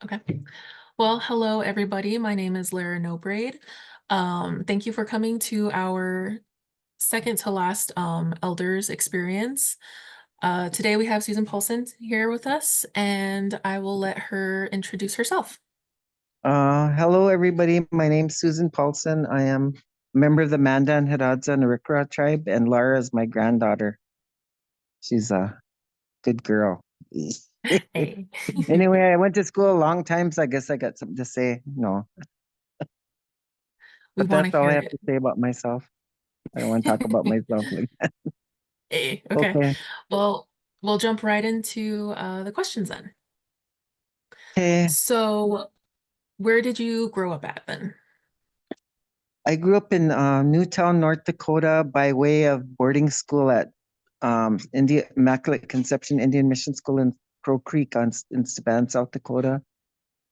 Okay. Well, hello everybody. My name is Lara No Braid. Thank you for coming to our second to last elders experience. Today we have Susan Paulson here with us, and I will let her introduce herself. Hello, everybody. My name's Susan Paulson. I am a member of the Mandan, Hidatsa, and Arikara tribe, and Lara is my granddaughter. She's a good girl. Hey. Anyway, I went to school a long time, so I guess I got something to say. No, We but want to that's all I hear have it. to say about myself. I don't want to talk about myself like that. Hey, okay. Okay. Well, we'll jump right into the questions then. Okay. So, where did you grow up at then? I grew up in Newtown, North Dakota, by way of boarding school at Immaculate Conception Indian Mission School in Crow Creek in Stepan, South Dakota.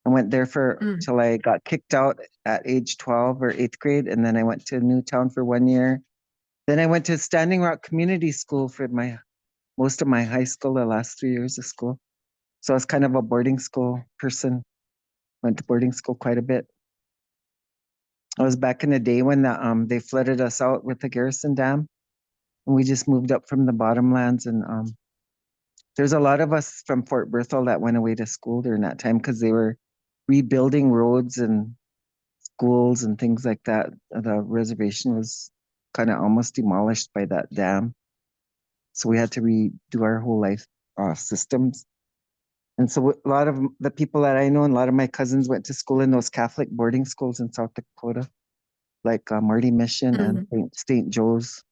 I went there for Mm, till I got kicked out at age 12 or eighth grade, and then I went to Newtown for 1 year. Then I went to Standing Rock Community School for my most of my high school, the last 3 years of school. So I was kind of a boarding school person. Went to boarding school quite a bit. I was back in the day when they flooded us out with the Garrison Dam, and we just moved up from the bottomlands. And there's a lot of us from Fort Berthold that went away to school during that time because they were rebuilding roads and schools and things like that. The reservation was kind of almost demolished by that dam. So we had to redo our whole life systems. And so a lot of the people that I know and a lot of my cousins went to school in those Catholic boarding schools in South Dakota, like Marty Mission and mm. St. Joe's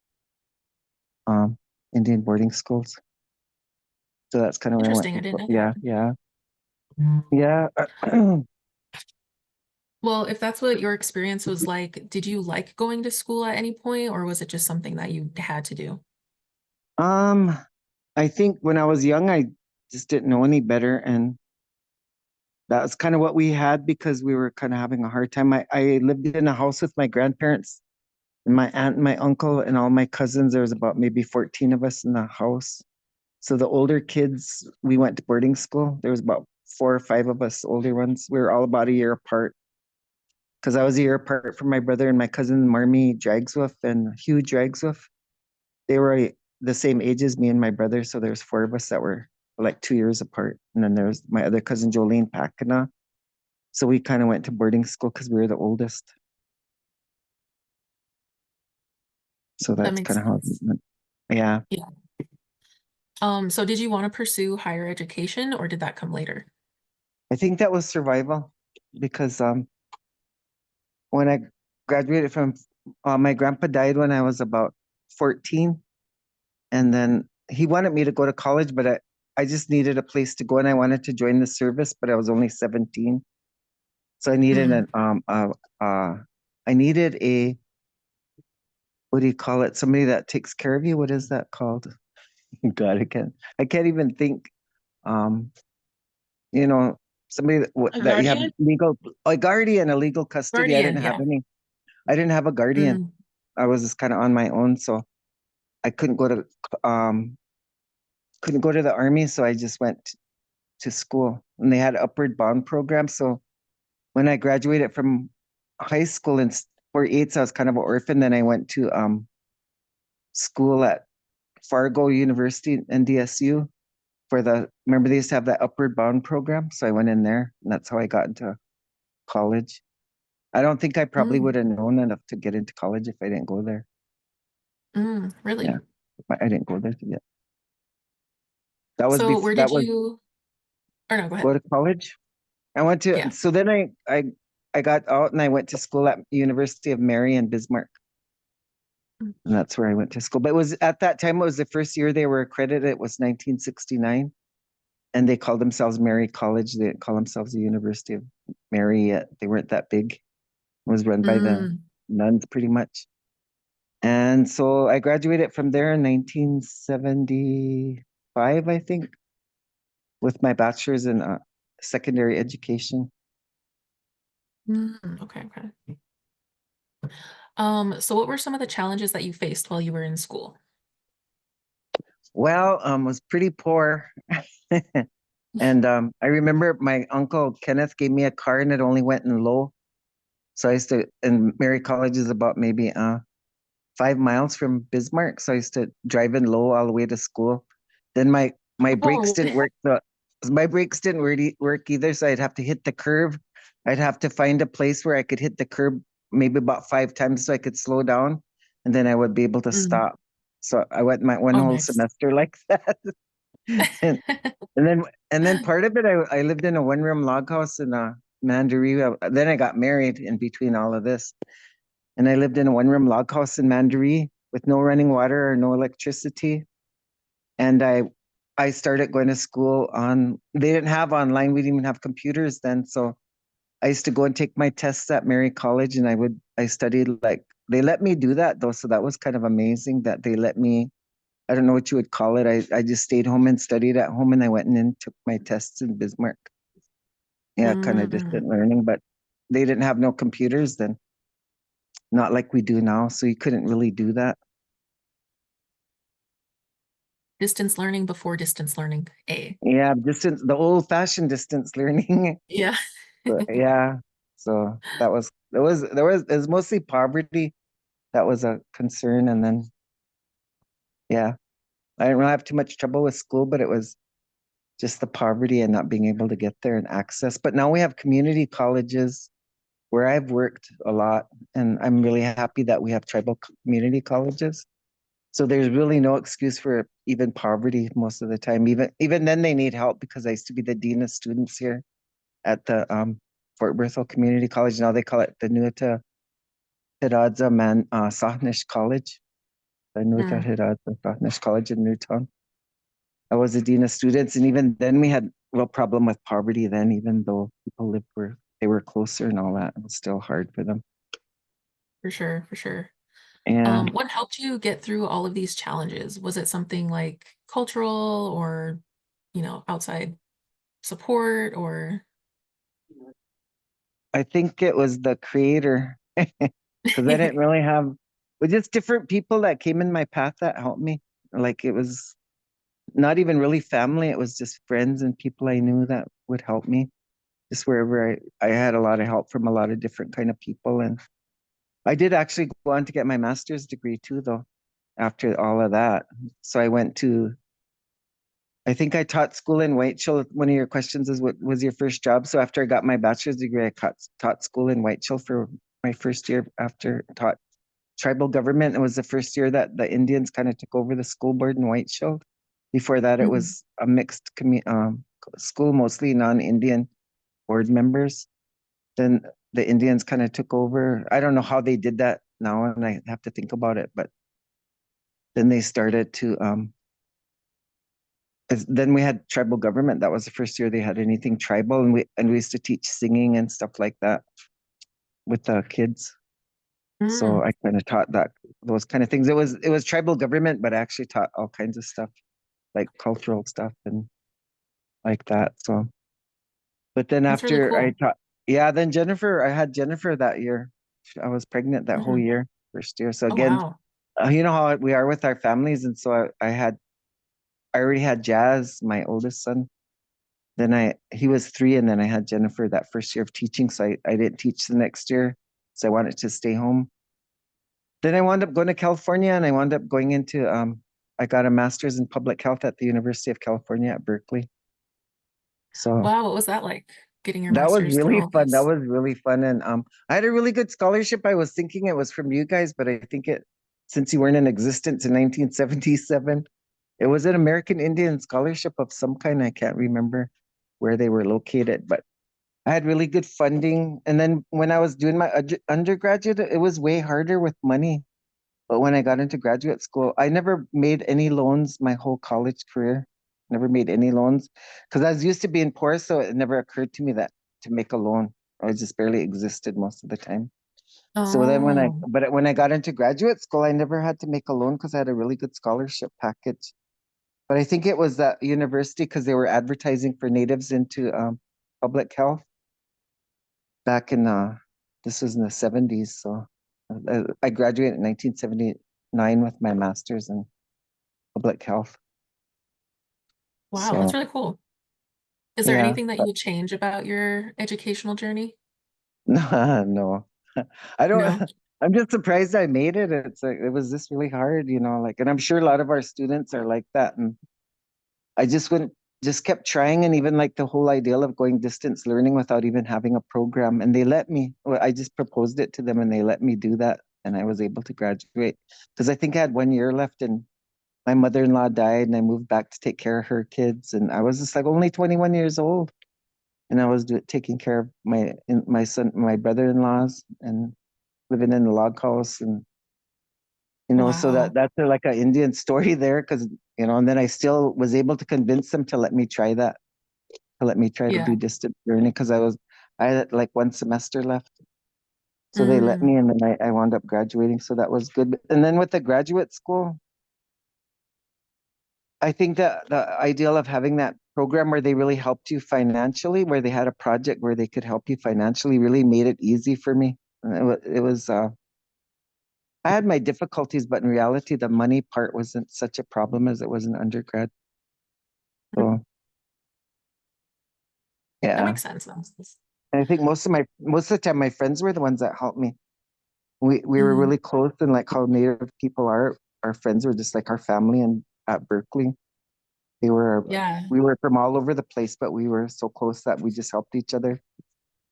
um, Indian boarding schools. So that's kind of where I went Interesting. I to didn't school. know that. Yeah, yeah, yeah. Well, if that's what your experience was like, did you like going to school at any point, or was it just something that you had to do? um, I think when I was young, I just didn't know any better, and that was kind of what we had because we were kind of having a hard time. I lived in a house with my grandparents and my aunt and my uncle and all my cousins. There was about maybe 14 of us in the house. So the older kids, we went to boarding school. There was about 4 or 5 of us, older ones. We were all about a year apart because I was a year apart from my brother and my cousin Marmy Dragswolf and Hugh Dragswolf. They were the same age as me and my brother. So there's 4 of us that were like 2 years apart. And then there's my other cousin Jolene Pakana. So we kind of went to boarding school because we were the oldest. So That that's makes kind of how it sense. went. Yeah. Yeah. So did you want to pursue higher education or did that come later? I think that was survival because when I graduated from my grandpa died when I was about 14. And then he wanted me to go to college, but I just needed a place to go and I wanted to join the service, but I was only 17. So I needed Mm, uh, I needed a, what do you call it? Somebody that takes care of you. What is that called? God, I can't even think. Um, you know, somebody a that you have guardian? legal, a guardian, a legal custody. I Guardian, didn't have yeah. any. I didn't have a guardian. Mm, I was just kind of on my own, so I um couldn't go to the army, so I just went to school, and they had upward bound programs. So when I graduated from high school in 48, I was kind of an orphan. Then I went to school at Fargo University and DSU for remember they used to have that upward bound program. So I went in there, and that's how I got into college. I don't think I probably mm, would have known enough to get into college if I didn't go there. Yeah, really? I didn't go there yet. That was So before. where That did was you, or no, go ahead. go to college. I went to. Yeah. So then I got out and I went to school at University of Mary in Bismarck, Mm, and that's where I went to school. But it was at that time. It was the first year they were accredited. It was 1969, and they called themselves Mary College. They didn't call themselves the University of Mary yet. They weren't that big. It was run by the mm, nuns pretty much. And so I graduated from there in 1975, I think, with my bachelor's in secondary education. okay, okay. So what were some of the challenges that you faced while you were in school? Well, was pretty poor. And I remember my uncle Kenneth gave me a car and it only went in low. So I used to, and Mary College is about maybe 5 miles from Bismarck. So I used to drive in low all the way to school. Then my brakes Oh, didn't work. My brakes didn't really work either. So I'd have to hit the curve. I'd have to find a place where I could hit the curb maybe about 5 times so I could slow down, and then I would be able to mm. stop. So I went my one Oh, whole nice. semester like that. and, and then and then part of it, I lived in a one-room log house in Mandaree. Then I got married in between all of this, and I lived in a one-room log house in Mandaree with no running water or no electricity. And I started going to school on. They didn't have online. We didn't even have computers then, so I used to go and take my tests at Mary College, and I studied like they let me do that though, so that was kind of amazing that they let me. I don't know what you would call it. I just stayed home and studied at home, and I went in and took my tests in Bismarck. Yeah, kind of Mm-mm. distant learning, but they didn't have no computers then, not like we do now, so you couldn't really do that. Distance learning before distance learning. A. Yeah, distance, the old-fashioned distance learning. Yeah. But yeah, so that was it was mostly poverty that was a concern, and then yeah, I didn't really have too much trouble with school, but it was just the poverty and not being able to get there and access. But now we have community colleges where I've worked a lot, and I'm really happy that we have tribal community colleges. So there's really no excuse for even poverty most of the time. Even then, they need help because I used to be the dean of students here at the Fort Berthold Community College. Now they call it the Nuita Hiradza Sahnish College, the Nuita Mm, Hiradza Sahnish College in Newtown. I was a dean of students, and even then we had a real problem with poverty. Then, even though people lived where they were closer and all that, it was still hard for them. for sure, for sure. Yeah, What helped you get through all of these challenges? Was it something like cultural or, outside support or I think it was the creator because I didn't really have, but just different people that came in my path that helped me. Like it was not even really family; it was just friends and people I knew that would help me. Just wherever I had a lot of help from a lot of different kind of people, and I did actually go on to get my master's degree too, though, after all of that. So I went to, I think I taught school in Whiteshell. One of your questions is what was your first job? So after I got my bachelor's degree, I taught school in Whiteshell for my first year after taught tribal government. It was the first year that the Indians kind of took over the school board in Whiteshell. Before that, it Mhm. was a mixed school, mostly non-Indian board members. Then the Indians kind of took over. I don't know how they did that now, and I have to think about it. But then they started to then we had tribal government. That was the first year they had anything tribal, and we used to teach singing and stuff like that with the kids. So Mm, I kind of taught that those kind of things. It was tribal government, but I actually taught all kinds of stuff like cultural stuff and like that. So, but then that's really after I cool. taught, yeah, then Jennifer, I had Jennifer that year. I was pregnant that whole Mhm. year, first year. So Oh, again, wow. you know how we are with our families, and so I already had Jazz, my oldest son. Then he was 3, and then I had Jennifer that first year of teaching. So I didn't teach the next year, so I wanted to stay home. Then I wound up going to California, and I wound up going into I got a master's in public health at the University of California at Berkeley. So Wow, what was that like getting your that was master's through really all fun. That this? was really fun. And I had a really good scholarship. I was thinking it was from you guys, but I think since you weren't in existence in 1977, it was an American Indian scholarship of some kind. I can't remember where they were located, but I had really good funding. And then when I was doing my undergraduate, it was way harder with money. But when I got into graduate school, I never made any loans my whole college career. Never made any loans because I was used to being poor, so it never occurred to me that to make a loan. I just barely existed most of the time. So then Oh, when I got into graduate school, I never had to make a loan because I had a really good scholarship package. But I think it was that university because they were advertising for natives into public health back in this was in the 70s. So I graduated in 1979 with my master's in public health. wow, that's So really cool. Is there Yeah. anything that you would change about your educational journey? No, no. I don't, No. I'm just surprised I made it. It's like, it was just really hard, like, and I'm sure a lot of our students are like that. And I just kept trying. And even like the whole idea of going distance learning without even having a program. And they let me, well, I just proposed it to them and they let me do that. And I was able to graduate because I think I had 1 year left and my mother-in-law died and I moved back to take care of her kids. And I was just like only 21 years old. And I was taking care of my son, my brother-in-laws, and living in the log house, and so Wow. that's like an Indian story there, because and then I still was able to convince them to let me try that, to let me try to Yeah. do distance learning, because I had like 1 semester left, so they let Mm. me, and then I wound up graduating, so that was good. And then with the graduate school, I think that the ideal of having that program where they really helped you financially, where they had a project where they could help you financially, really made it easy for me. And it was I had my difficulties, but in reality, the money part wasn't such a problem as it was in undergrad. So That yeah, makes sense. and I think most of the time my friends were the ones that helped me. We were Mm. really close, and like how Native people are, our friends were just like our family. And at Berkeley, they were Yeah. we were from all over the place, but we were so close that we just helped each other.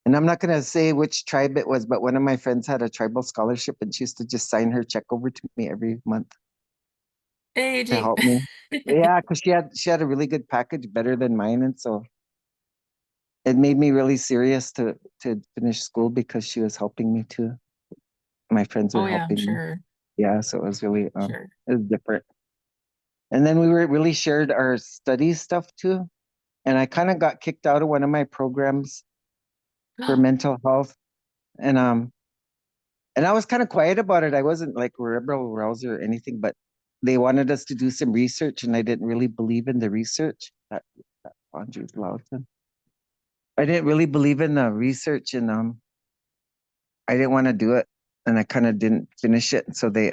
And I'm not gonna say which tribe it was, but one of my friends had a tribal scholarship, and she used to just sign her check over to me every month to AG. help me. Yeah, because she had a really good package, better than mine, and so it made me really serious to finish school because she was helping me too. My friends were Oh yeah, I'm helping me. sure. Yeah, so it was really Sure. it was different. And then we were really shared our study stuff too. And I kind of got kicked out of one of my programs for mental health. And I was kind of quiet about it. I wasn't like rebel rouser or anything, but they wanted us to do some research, and I didn't really believe in the research. That Andrew's loud. I didn't really believe in the research, and I didn't want to do it, and I kind of didn't finish it. So they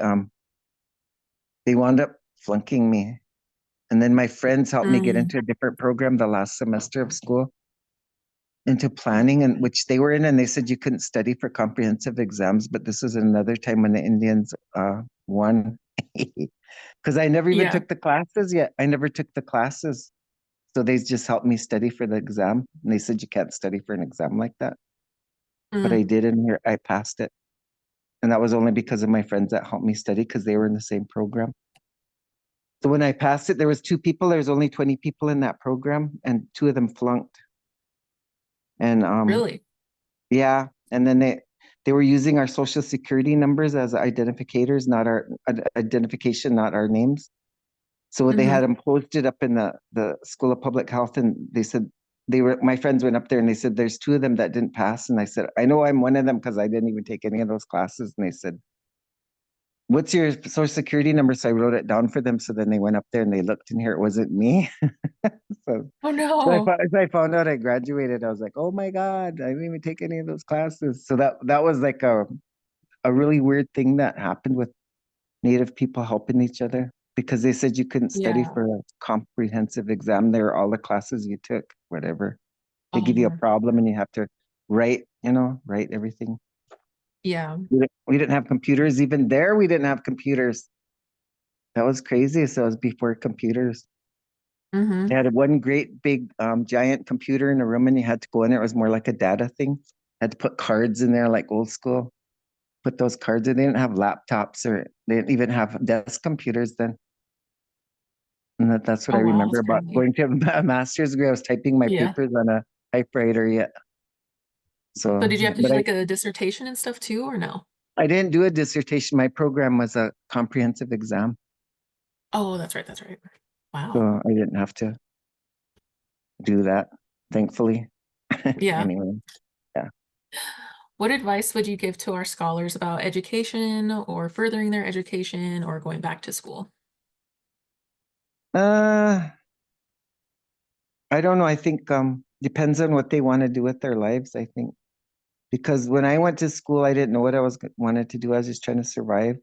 wound up flunking me. And then my friends helped me get Mm. into a different program the last semester of school, into planning, and which they were in, and they said you couldn't study for comprehensive exams. But this was another time when the Indians won. Because I never even Yeah. took the classes yet. I never took the classes. So they just helped me study for the exam. And they said you can't study for an exam like that. But I Mm. did, and here I passed it. And that was only because of my friends that helped me study, because they were in the same program. So when I passed it, there was two people. There was only 20 people in that program, and two of them flunked. And Really? yeah, and then they were using our social security numbers as identifiers, not our identification, not our names. So they Hmm. had them posted up in the School of Public Health, and they said my friends went up there and they said there's two of them that didn't pass, and I said I know I'm one of them because I didn't even take any of those classes, and they said what's your social security number? So I wrote it down for them. So then they went up there and they looked, and here it wasn't me. So, Oh so no. as I found out I graduated, I was like, oh my God, I didn't even take any of those classes. So that was like a really weird thing that happened with Native people helping each other, because they said you couldn't study Yeah. for a comprehensive exam. There are all the classes you took, whatever. They give you a Oh, problem and you have to write everything. yeah. We didn't have computers. Even there, we didn't have computers. That was crazy. So it was before computers. They Hmm. had one great big giant computer in a room, and you had to go in there. It was more like a data thing. Had to put cards in there like old school. Put those cards in. They didn't have laptops, or they didn't even have desk computers then. And that's what Oh I wow, remember that's about crazy. going to a master's degree. I was typing my Yeah. papers on a typewriter yet. So So, did you have to but do like a dissertation and stuff too, or no? I didn't do a dissertation. My program was a comprehensive exam. Oh, that's right. That's right. Wow. So I didn't have to do that, thankfully. Yeah. Anyway, yeah. What advice would you give to our scholars about education or furthering their education or going back to school? Uh, I don't know. I think depends on what they want to do with their lives, I think. Because when I went to school, I didn't know what I wanted to do. I was just trying to survive.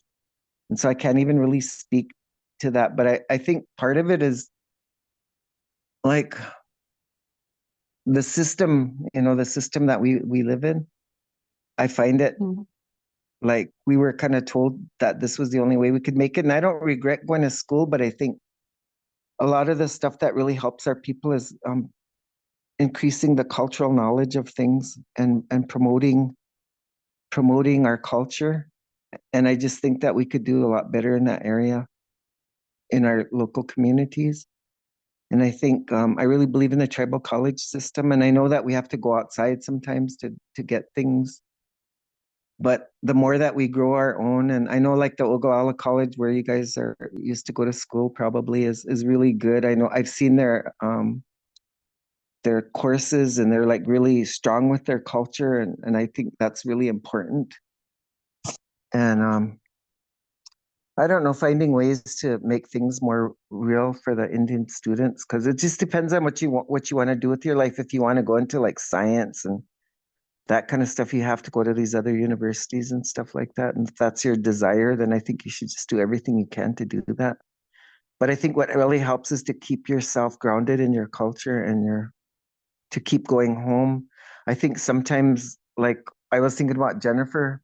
And so I can't even really speak to that. But I think part of it is like the system, the system that we live in, I find it Mhm. like we were kind of told that this was the only way we could make it. And I don't regret going to school, but I think a lot of the stuff that really helps our people is increasing the cultural knowledge of things and promoting our culture. And I just think that we could do a lot better in that area in our local communities. And I think I really believe in the tribal college system. And I know that we have to go outside sometimes to get things. But the more that we grow our own, and I know like the Ogallala College where you guys are used to go to school probably is really good. I know I've seen their courses and they're like really strong with their culture and I think that's really important. And I don't know, finding ways to make things more real for the Indian students because it just depends on what you want to do with your life. If you want to go into like science and that kind of stuff, you have to go to these other universities and stuff like that. And if that's your desire, then I think you should just do everything you can to do that. But I think what really helps is to keep yourself grounded in your culture and your to keep going home. I think sometimes like I was thinking about Jennifer,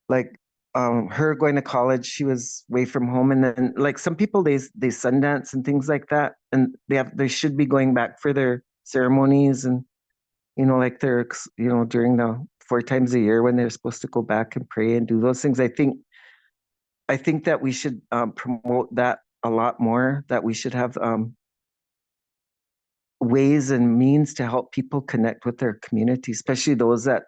like her going to college, she was away from home and then like some people they Sundance and things like that and they should be going back for their ceremonies and like they're during the 4 times a year when they're supposed to go back and pray and do those things. I think that we should promote that a lot more, that we should have ways and means to help people connect with their community, especially those that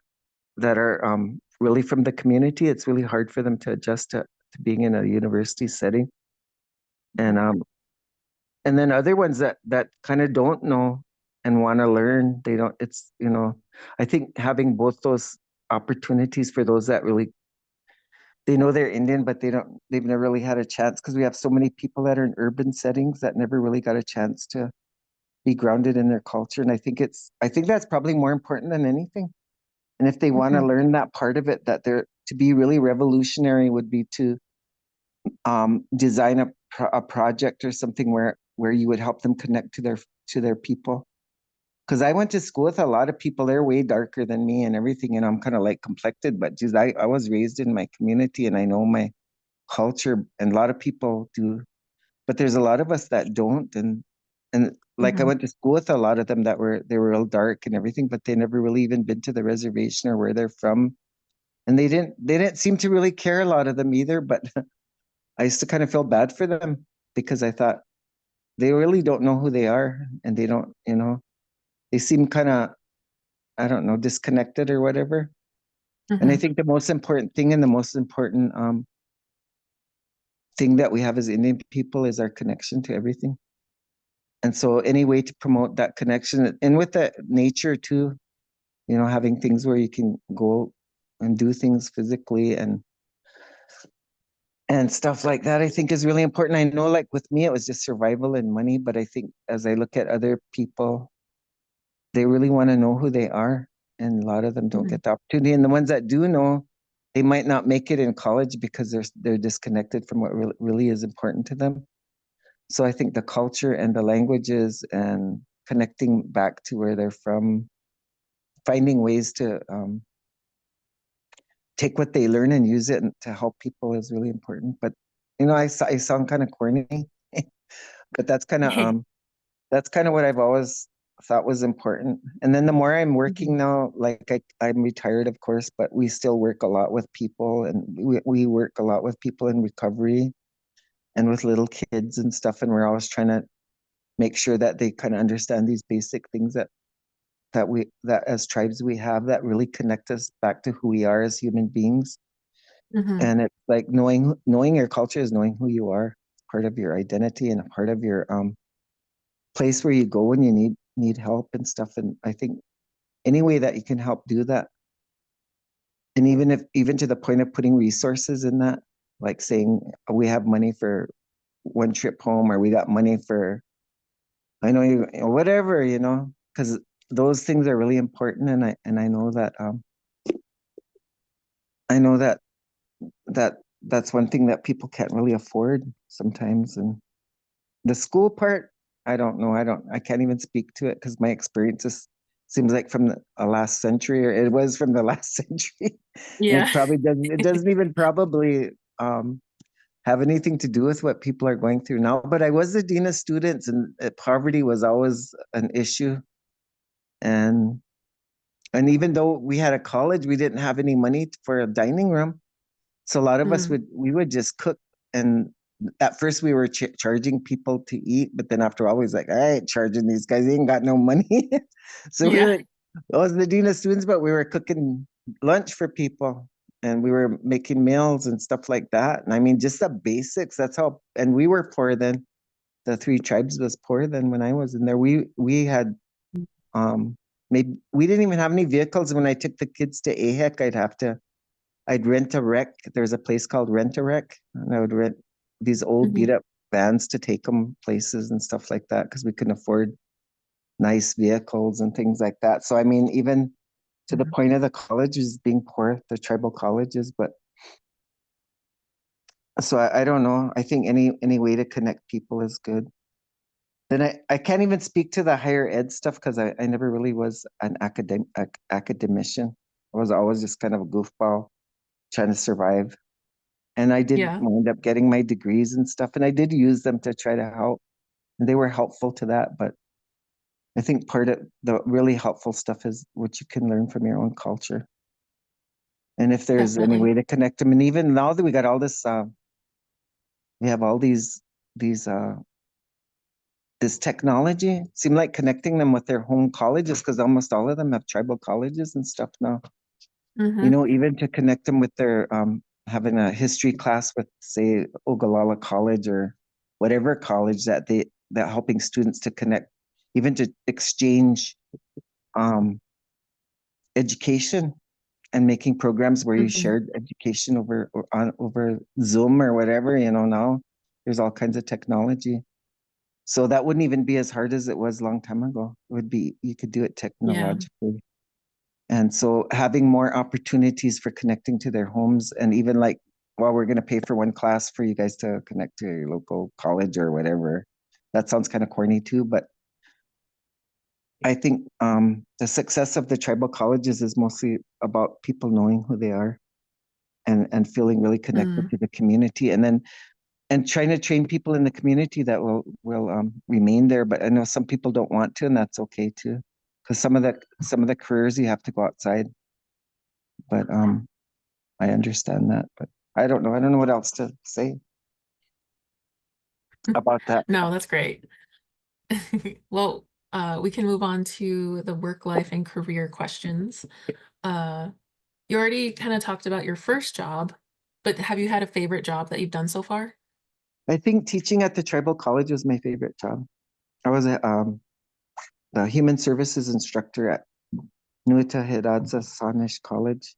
are really from the community. It's really hard for them to adjust to being in a university setting. And and then other ones that kind of don't know and want to learn, they don't, I think having both those opportunities for those that really they know they're Indian, but they've never really had a chance because we have so many people that are in urban settings that never really got a chance to be grounded in their culture. And I think that's probably more important than anything. And if they want to Mhm. learn that part of it, that they're to be really revolutionary would be to design a project or something where you would help them connect to their people. Because I went to school with a lot of people, they're way darker than me and everything, and I'm kind of like complected. But geez, I was raised in my community and I know my culture, and a lot of people do. But there's a lot of us that don't, and like I Mhm. went to school with a lot of them they were real dark and everything, but they never really even been to the reservation or where they're from, and they didn't seem to really care, a lot of them either. But I used to kind of feel bad for them because I thought they really don't know who they are, and they don't, they seem kind of, I don't know, disconnected or whatever. And I Mhm. think the most important thing and the most important thing that we have as Indian people is our connection to everything. And so any way to promote that connection and with the nature too, having things where you can go and do things physically and stuff like that, I think is really important. I know like with me, it was just survival and money, but I think as I look at other people, they really want to know who they are. And a lot of them don't Mhm. get the opportunity. And the ones that do know, they might not make it in college because they're disconnected from what really is important to them. So I think the culture and the languages and connecting back to where they're from, finding ways to take what they learn and use it to help people is really important. But I sound kind of corny, but Hey. that's kind of what I've always thought was important. And then the more I'm Mhm. working now, like I'm retired, of course, but we still work a lot with people, and we work a lot with people in recovery and with little kids and stuff. And we're always trying to make sure that they kind of understand these basic things that as tribes we have that really connect us back to who we are as human beings. Mhm. And it's like knowing your culture is knowing who you are, part of your identity and a part of your place where you go when you need help and stuff. And I think any way that you can help do that, and even to the point of putting resources in that, like saying we have money for one trip home, or we got money for, I know whatever, because those things are really important. And I know that I know that that's one thing that people can't really afford sometimes. And the school part, I don't know. I can't even speak to it because my experiences seems like from the last century, or it was from the last century. And Yeah. it doesn't even probably um have anything to do with what people are going through now. But I was the dean of students, and poverty was always an issue. And and even though we had a college, we didn't have any money for a dining room. So a lot of us Mm, would just cook. And at first we were charging people to eat, but then after all, we was like, I ain't charging these guys. They ain't got no money. So we yeah. were, I was the dean of students, but we were cooking lunch for people, and we were making meals and stuff like that. And I mean, just the basics. That's how. And we were poor then. The three tribes was poor then when I was in there. We had maybe we didn't even have any vehicles. When I took the kids to AHEC, I'd rent a wreck. There's a place called Rent a Wreck, and I would rent these old beat Hmm. up vans to take them places and stuff like that because we couldn't afford nice vehicles and things like that. So I mean, even to the point of the colleges being poor, the tribal colleges. But so I don't know. I think any way to connect people is good. Then I can't even speak to the higher ed stuff because I never really was an academician. I was always just kind of a goofball trying to survive. And I did Yeah. wind up getting my degrees and stuff, and I did use them to try to help. And they were helpful to that. But I think part of the really helpful stuff is what you can learn from your own culture. And if there's any Definitely. way to connect them, and even now that we got all this, we have all these this technology. Seem like connecting them with their home colleges because almost all of them have tribal colleges and stuff now. You Hmm. know, even to connect them with their having a history class with, say, Ogallala College or whatever college that helping students to connect, even to exchange um, education and making programs where you Hmm. shared education over Zoom or whatever. You know, now there's all kinds of technology. So that wouldn't even be as hard as it was a long time ago. It would be you could do it Yeah. technologically. And so having more opportunities for connecting to their homes, and even like, well, we're going to pay for one class for you guys to connect to your local college or whatever. That sounds kind of corny too, but I think the success of the tribal colleges is mostly about people knowing who they are and feeling really connected Mm, to the community, and then and trying to train people in the community that will remain there. But I know some people don't want to, and that's okay too, because some of the careers you have to go outside. But I understand that, but I don't know. I don't know what else to say about that. no, that's great. Well, we can move on to the work life and career questions. Uh, you already kind of talked about your first job, but have you had a favorite job that you've done so far? I think teaching at the tribal college was my favorite job. I was the human services instructor at Nuita Hidatsa Sanish College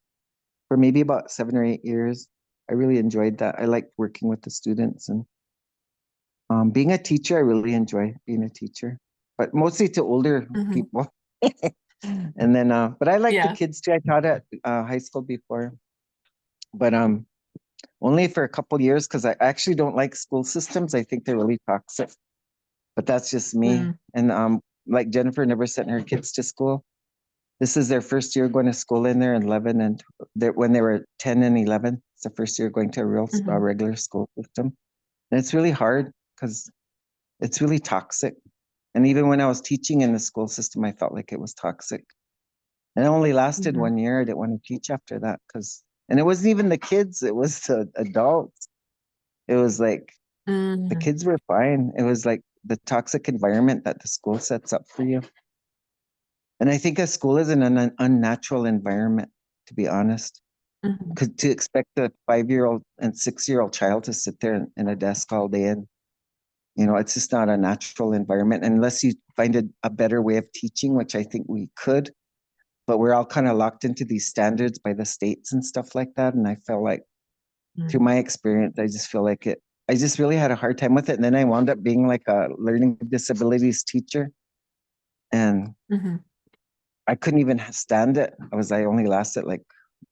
for maybe about 7 or 8 years. I really enjoyed that. I liked working with the students, and being a teacher. I really enjoy being a teacher, but mostly to older Hmm. people. And then, but I like the Yeah. kids too. I taught at high school before, but only for a couple years because I actually don't like school systems. I think they're really toxic, but that's just me. Mm, And like Jennifer never sent her kids to school. This is their first year going to school in there, 11, and when they were 10 and 11, it's the first year going to a real hmm. regular school system. And it's really hard because it's really toxic. And even when I was teaching in the school system, I felt like it was toxic. And it only lasted Hmm. 1 year. I didn't want to teach after that and it wasn't even the kids, it was the adults. It was like the Hmm. kids were fine. It was like the toxic environment that the school sets up for you. And I think a school is an unnatural environment, to be honest. Hmm. Because to expect a 5-year-old and 6-year-old child to sit there in a desk all day, and it's just not a natural environment unless you find a better way of teaching, which I think we could. But we're all kind of locked into these standards by the states and stuff like that. And I felt like through my experience, I just feel like I just really had a hard time with it. And then I wound up being like a learning disabilities teacher, and Hmm. I couldn't even stand it. I only lasted like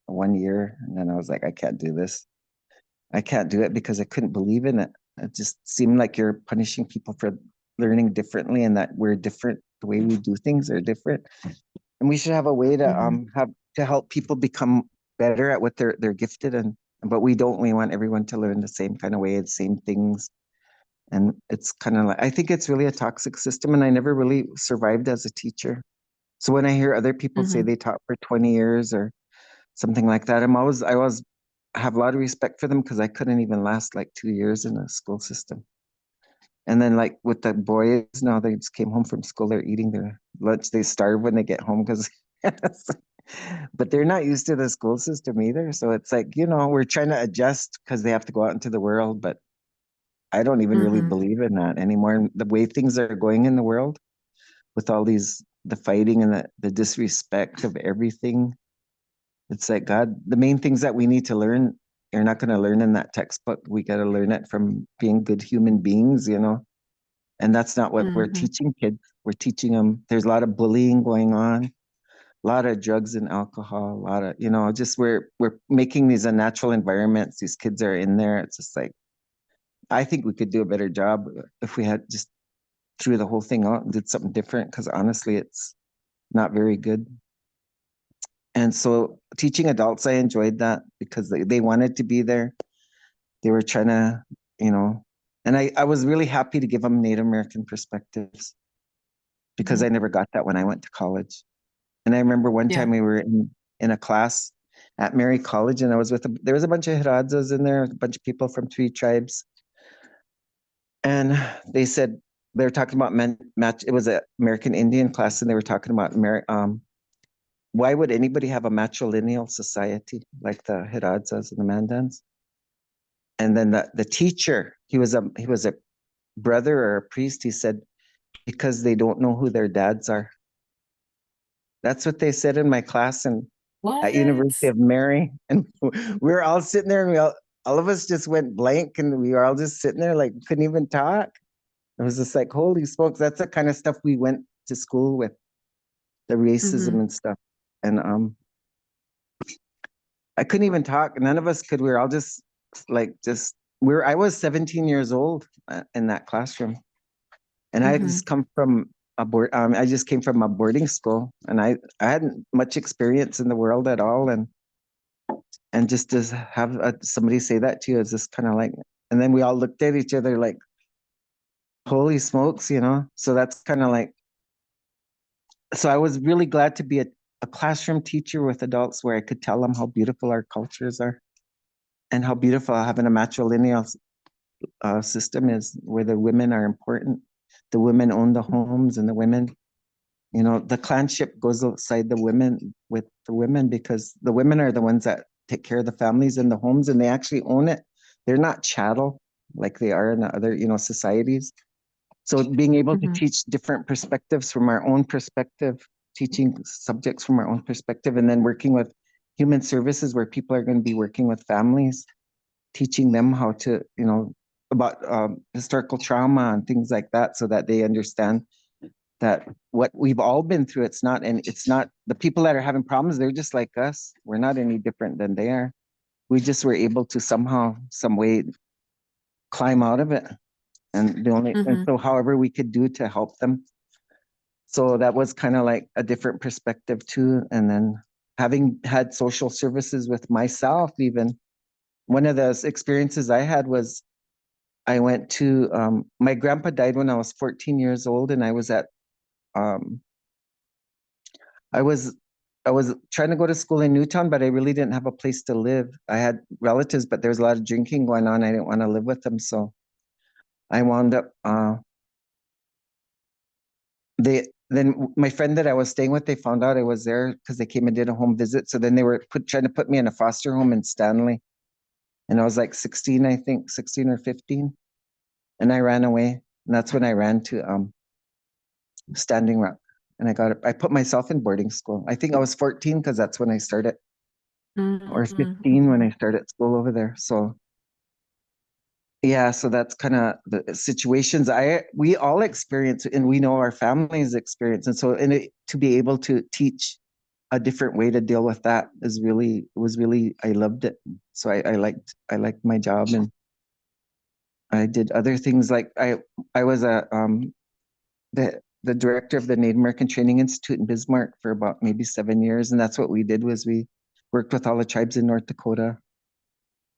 1 year. And then I was like, I can't do this. I can't do it because I couldn't believe in it. It just seemed like you're punishing people for learning differently and that we're different. The way we do things are different, and we should have a way to Mm-hmm. have to help people become better at what they're gifted in. But we don't. We want everyone to learn the same kind of way, the same things. And it's kind of like, I think it's really a toxic system, and I never really survived as a teacher. So when I hear other people say Mm-hmm. they taught for 20 years or something like that, I always have a lot of respect for them because I couldn't even last like 2 years in a school system. And then like with the boys now, they just came home from school, they're eating their lunch, they starve when they get home because but they're not used to the school system either. So it's like, we're trying to adjust because they have to go out into the world, but I don't even really Mm-hmm. believe in that anymore. And the way things are going in the world with all the fighting and the disrespect of everything, it's like, God, the main things that we need to learn, you're not going to learn in that textbook. We got to learn it from being good human beings. And that's not what we're Mm-hmm. teaching kids. We're teaching them, there's a lot of bullying going on, a lot of drugs and alcohol, a lot of, just we're making these unnatural environments. These kids are in there. It's just like, I think we could do a better job if we had just threw the whole thing out and did something different, because honestly, it's not very good. And so teaching adults, I enjoyed that because they wanted to be there. They were trying to, you know, and I was really happy to give them Native American perspectives because Mm-hmm. I never got that when I went to college. And I remember one Yeah. time we were in a class at Mary College, and I was there was a bunch of Hiradzas in there, a bunch of people from three tribes. And they said, they were talking about match. It was an American Indian class, and they were talking about why would anybody have a matrilineal society like the Hiradzas and the Mandans? And then the teacher, he was a brother or a priest. He said, because they don't know who their dads are. That's what they said in my class and at University What? of Mary. And we were all sitting there, and all of us just went blank, and we were all just sitting there like couldn't even talk. It was just like, holy smokes, that's the kind of stuff we went to school with, the racism Mm-hmm. and stuff. And I couldn't even talk. None of us could. We were all just like I was 17 years old in that classroom. And I Mm-hmm. just come from I just came from a boarding school, and I hadn't much experience in the world at all. And just to have somebody say that to you is just kind of like, and then we all looked at each other like, holy smokes. So that's kind of like, so I was really glad to be a classroom teacher with adults where I could tell them how beautiful our cultures are and how beautiful having a matrilineal system is, where the women are important. The women own the homes, and the women, the clanship goes outside the women with the women, because the women are the ones that take care of the families and the homes, and they actually own it. They're not chattel like they are in the other, societies. So being able to Mm-hmm. teach different perspectives from our own perspective, teaching subjects from our own perspective, and then working with human services where people are going to be working with families, teaching them how to, about historical trauma and things like that, so that they understand that what we've all been through, it's not the people that are having problems, they're just like us. We're not any different than they are. We just were able to somehow, some way climb out of it. And Mm-hmm. so however we could do to help them. So that was kind of like a different perspective too. And then having had social services with myself, even one of the experiences I had was I went to my grandpa died when I was 14 years old, and um, I was I was trying to go to school in Newtown, but I really didn't have a place to live. I had relatives, but there was a lot of drinking going on. I didn't want to live with them, so I wound up. Then my friend that I was staying with, they found out I was there because they came and did a home visit. So then they were trying to put me in a foster home in Stanley, and I was like 16, I think 16 or 15, and I ran away. And that's when I ran to Standing Rock, and I put myself in boarding school. I think I was 14 because that's when I started, or 15 when Mm-hmm. I started school over there. So yeah, so that's kind of the situations we all experience, and we know our families experience. And so to be able to teach a different way to deal with that was really, I loved it. So I liked my job, and I did other things like I was a the director of the Native American Training Institute in Bismarck for about maybe 7 years. And that's what we did was we worked with all the tribes in North Dakota.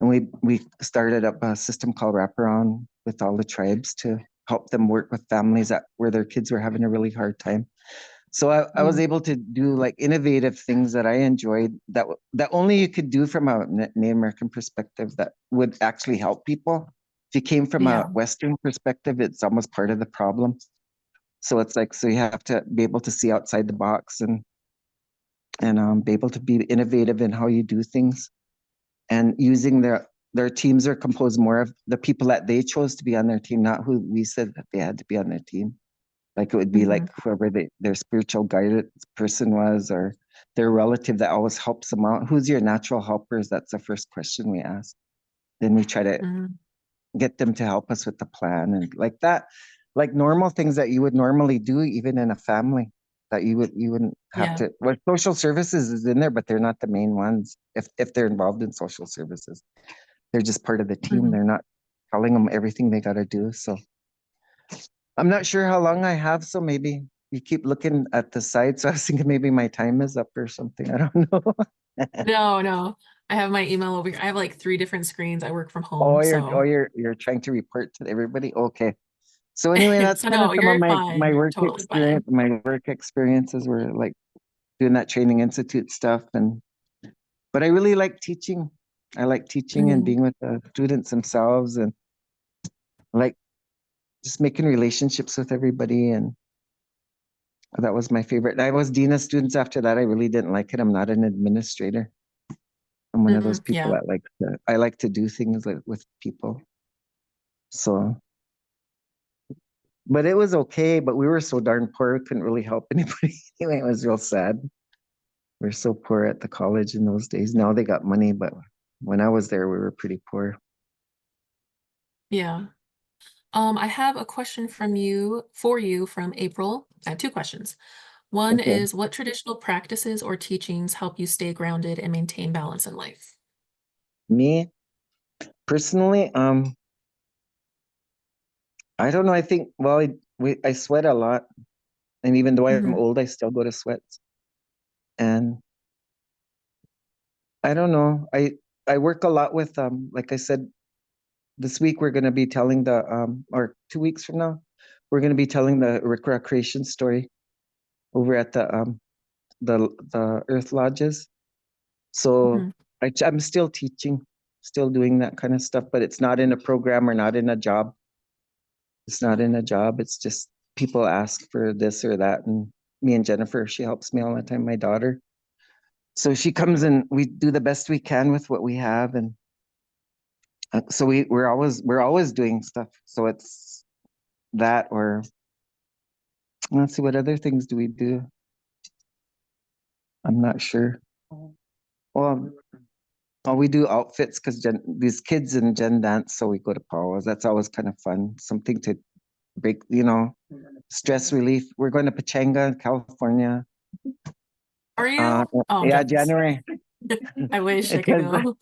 And we started up a system called Wraparound with all the tribes to help them work with families that where their kids were having a really hard time. So I was Mm, able to do like innovative things that I enjoyed that only you could do from a Native American perspective that would actually help people. If you came from a yeah. Western perspective, it's almost part of the problem. So it's like so you have to be able to see outside the box and be able to be innovative in how you do things and using their teams are composed more of the people that they chose to be on their team, not who we said that they had to be on their team. Like it would be Hmm. like whoever their spiritual guidance person was or their relative that always helps them out. Who's your natural helpers? That's the first question we ask. Then we try to Hmm. get them to help us with the plan and like that, like normal things that you would normally do even in a family that you wouldn't have Yeah. to. Well, social services is in there, but they're not the main ones. If they're involved in social services, they're just part of the team. Hmm. They're not telling them everything they got to do. So I'm not sure how long I have. So maybe you keep looking at the side. So I was thinking maybe my time is up or something. I don't know. No, no. I have my email over here. I have like three different screens. I work from Oh, home, so you're trying to report to everybody. Okay. So anyway, that's so kind of no, some of you're fine. my You're work totally experience. fine. My work experiences were like doing that training institute stuff, and but I really like teaching. I like teaching and Hmm. being with the students themselves, and like just making relationships with everybody. And that was my favorite. I was dean of students after that. I really didn't like it. I'm not an administrator. I'm one of Hmm. those people Yeah. that I like to do things like with people. So, but it was okay. But we were so darn poor, we couldn't really help anybody. Anyway, it was real sad. We're so poor at the college in those days. Now they got money, but when I was there, we were pretty poor. Yeah. I have a question for you from April. I have two questions. One Okay. is, what traditional practices or teachings help you stay grounded and maintain balance in life? Me personally, I don't know. I think, well, I sweat a lot. And even though I'm Hmm. old, I still go to sweats. And I don't know. I work a lot with, like I said, this week we're going to be telling or 2 weeks from now, we're going to be telling the recreation story over at the Earth Lodges. So Hmm. I'm still teaching, still doing that kind of stuff, but it's not in a program or not in a job. It's not in a job. It's just people ask for this or that. And me and Jennifer, she helps me all the time, my daughter. So she comes and we do the best we can with what we have. And so we're always doing stuff. So it's that or let's see, what other things do we do? I'm not sure. Well, oh, we do outfits because these kids in Gen Dance, so we go to powwows. That's always kind of fun. Something to break, stress relief. We're going to Pachanga, California. Are Uh, you? Oh, I'm yeah, jealous. January. I wish I could Because go.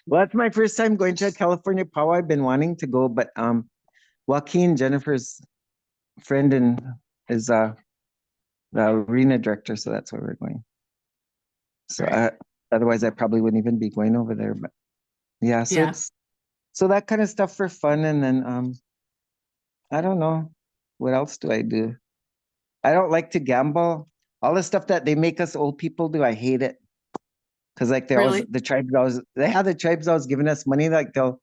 well, that's my first time going to a California powwow. I've been wanting to go, but Joaquin, Jennifer's friend, and is the arena director, so that's why we're going. So All right. otherwise, I probably wouldn't even be going over there. But yeah, so Yeah. it's so that kind of stuff for fun, and then I don't know what else do I do. I don't like to gamble. All the stuff that they make us old people do, I hate it. Cause like Really? they have the tribes always giving us money, like they'll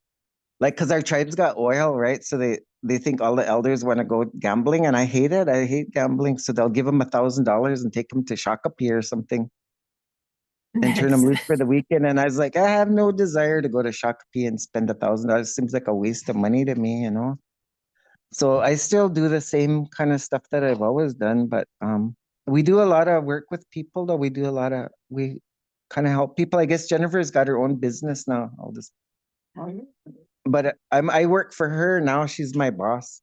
like because our tribes got oil, right? So they think all the elders want to go gambling, and I hate it. I hate gambling. So they'll give them $1,000 and take them to Shakopee or something and turn them Nice. loose for the weekend. And I was like, I have no desire to go to Shakopee and spend $1,000. Seems like a waste of money to me. So I still do the same kind of stuff that I've always done, but we do a lot of work with people though. We kind of help people. I guess Jennifer's got her own business now. I'll just but I work for her now. She's my boss.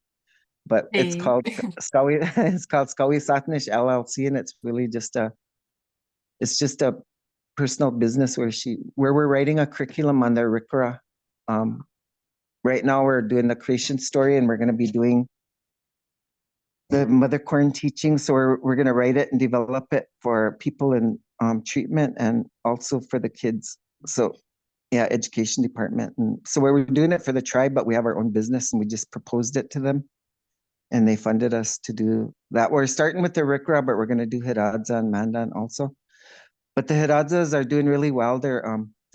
But it's Hey. called Skawi it's called Skawi Satnish LLC, and it's just a personal business where we're writing a curriculum on the Rikra. Um, right now we're doing the creation story, and we're going to be doing the mother corn teaching. So we're going to write it and develop it for people in treatment and also for the kids. So yeah, education department. And so we're doing it for the tribe, but we have our own business and we just proposed it to them and they funded us to do that. We're starting with the Rikra, but we're going to do Hiradza and Mandan also. But the Hiradzas are doing really well. They're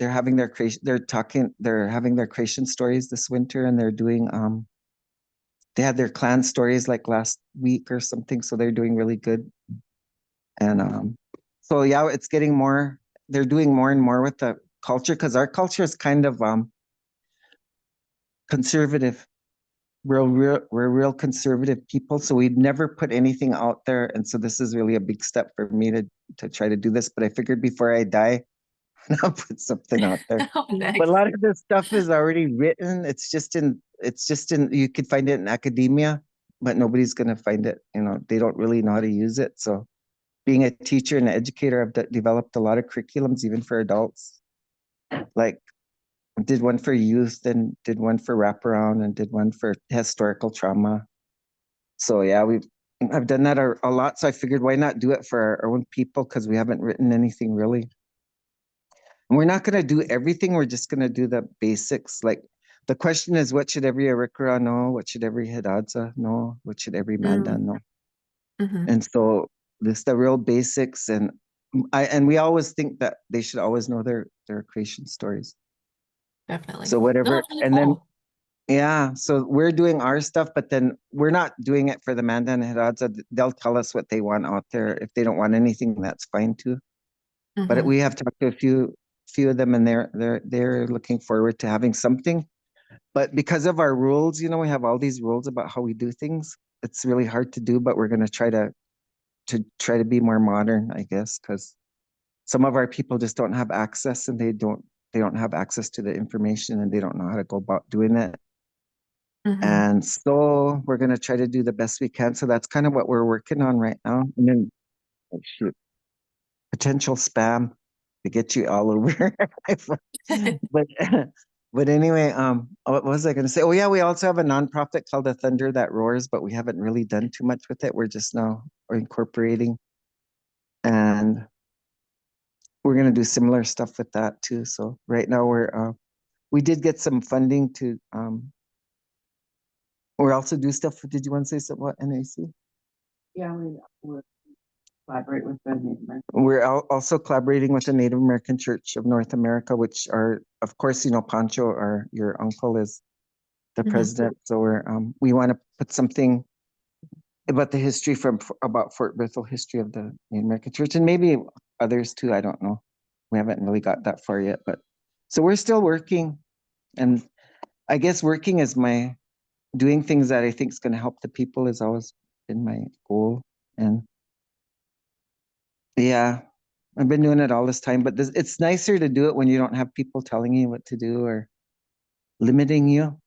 having their creation, they're having their creation stories this winter and they're doing they had their clan stories like last week or something, so they're doing really good. And so yeah, it's getting more. They're doing more and more with the culture because our culture is kind of conservative. We're real conservative people, so we'd never put anything out there. And so this is really a big step for me to try to do this. But I figured before I die, I'll put something out there. Oh, But a nice. lot of this stuff is already written. It's just in, you could find it in academia, but nobody's going to find it. You know, they don't really know how to use it. So being a teacher and an educator, I've developed a lot of curriculums, even for adults. Like did one for youth and did one for wraparound and did one for historical trauma. So yeah, I've done that a lot. So I figured why not do it for our own people because we haven't written anything really. And we're not going to do everything. We're just going to do the basics. Like the question is, what should every Arikara know? What should every Hidatsa know? What should every Mandan know? Mm-hmm. And so this the real basics. And we always think that they should always know their creation stories. Definitely. So No, whatever. it's really And then cool. yeah, so we're doing our stuff, but then we're not doing it for the Mandan and Hidatsa. They'll tell us what they want out there. If they don't want anything, that's fine too. But Mm-hmm. we have talked to a few of them and they're looking forward to having something. But because of our rules, you know, we have all these rules about how we do things. It's really hard to do, but we're going to try to be more modern, I guess, because some of our people just don't have access and they don't have access to the information and they don't know how to go about doing it. Mm-hmm. And so we're going to try to do the best we can. So that's kind of what we're working on right now. And then oh, shoot, potential spam to get you all over. but but anyway, what was I going to say? Oh yeah, we also have a nonprofit called the Thunder That Roars, but we haven't really done too much with it. We're just now incorporating, and we're going to do similar stuff with that too. So right now we did get some funding to we also do stuff. Did you want to say something about NAC? Yeah, we're collaborate with the Native American. We're also collaborating with the Native American Church of North America, which are, of course, you know, Pancho, or your uncle, is the Mm-hmm. president. So we want to put something about the history about Fort Berthold history of the Native American Church, and maybe others too. I don't know. We haven't really got that far yet, but so we're still working, and I guess working is my doing things that I think is going to help the people has always been my goal, and yeah, I've been doing it all this time, but it's nicer to do it when you don't have people telling you what to do or limiting you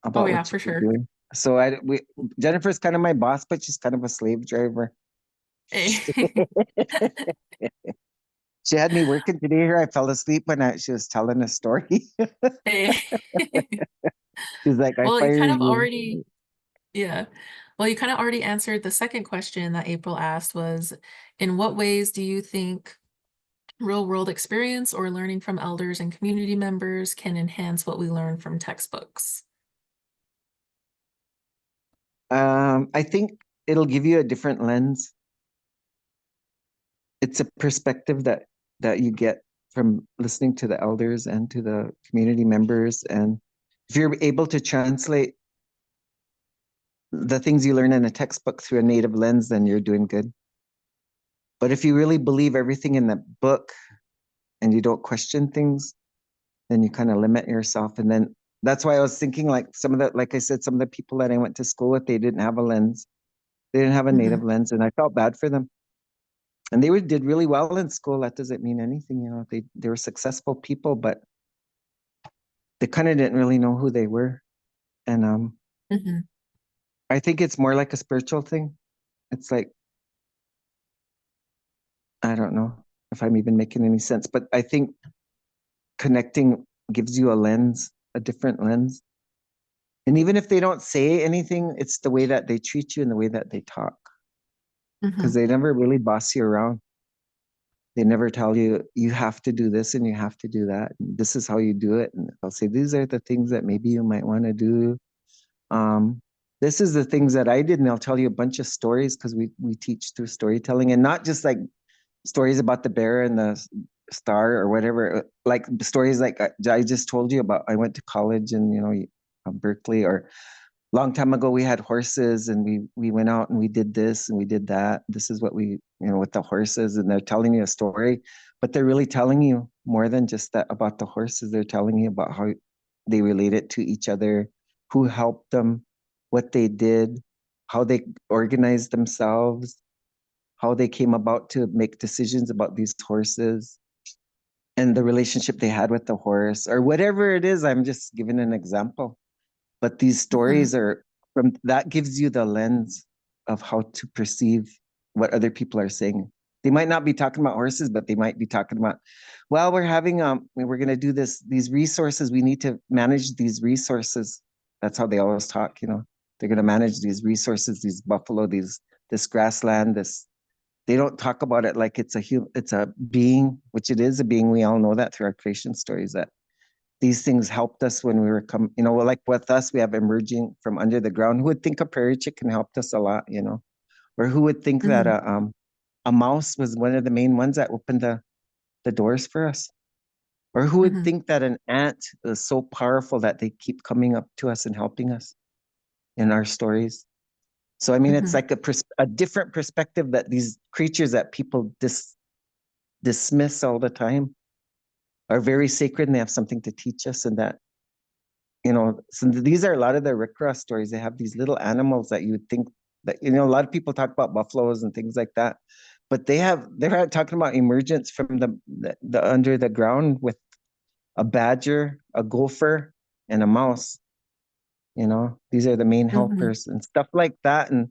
Oh about yeah, what you for can sure. do. So Jennifer's kind of my boss, but she's kind of a slave driver. Hey. She had me working today here. I fell asleep when she was telling a story. Hey. She's like, I Well, you kind fired of you. already, yeah. Well, you kind of already answered the second question that April asked was, in what ways do you think real world experience or learning from elders and community members can enhance what we learn from textbooks? I think it'll give you a different lens. It's a perspective that you get from listening to the elders and to the community members. And if you're able to translate the things you learn in a textbook through a native lens, then you're doing good. But if you really believe everything in the book and you don't question things, then you kind of limit yourself. And then that's why I was thinking, like some of the, like I said, some of the people that I went to school with, they didn't have a lens. They didn't have a Hmm. native lens, and I felt bad for them. And did really well in school. That doesn't mean anything, you know. They were successful people, but they kind of didn't really know who they were. And Hmm. I think it's more like a spiritual thing. It's like I don't know if I'm even making any sense, but I think connecting gives you a lens, a different lens And even if they don't say anything, it's the way that they treat you and the way that they talk, because Hmm. they never really boss you around. They never tell you, you have to do this and you have to do that. And this is how you do it. And I'll say, these are the things that maybe you might want to do. Um, this is the things that I did. And I'll tell you a bunch of stories because we teach through storytelling, and not just like stories about the bear and the star or whatever, like stories like I just told you about. I went to college and, Berkeley, or long time ago we had horses and we went out and we did this and we did that. This is what we, with the horses, and they're telling you a story, but they're really telling you more than just that about the horses. They're telling you about how they related to each other, who helped them, what they did, how they organized themselves, how they came about to make decisions about these horses, and the relationship they had with the horse, or whatever it is. I'm just giving an example, but these Hmm. stories are from that gives you the lens of how to perceive what other people are saying. They might not be talking about horses, but they might be talking about, well, we're going to do these resources, we need to manage these resources. That's how they always talk. They're going to manage these resources, these buffalo, this grassland, this. They don't talk about it like it's a being, which it is a being. We all know that through our creation stories, that these things helped us when we were well, like with us, we have emerging from under the ground. Who would think a prairie chicken helped us a lot? Or who would think that Hmm. a mouse was one of the main ones that opened the doors for us? Or who would Hmm. think that an ant is so powerful that they keep coming up to us and helping us in our stories? So, I mean, it's Hmm. like a different perspective that these creatures that people dismiss all the time are very sacred, and they have something to teach us, and that so these are a lot of the Rick Ross stories. They have these little animals that you would think that, a lot of people talk about buffaloes and things like that, but they're talking about emergence from the under the ground with a badger, a gopher, and a mouse. These are the main Hmm. helpers and stuff like that. And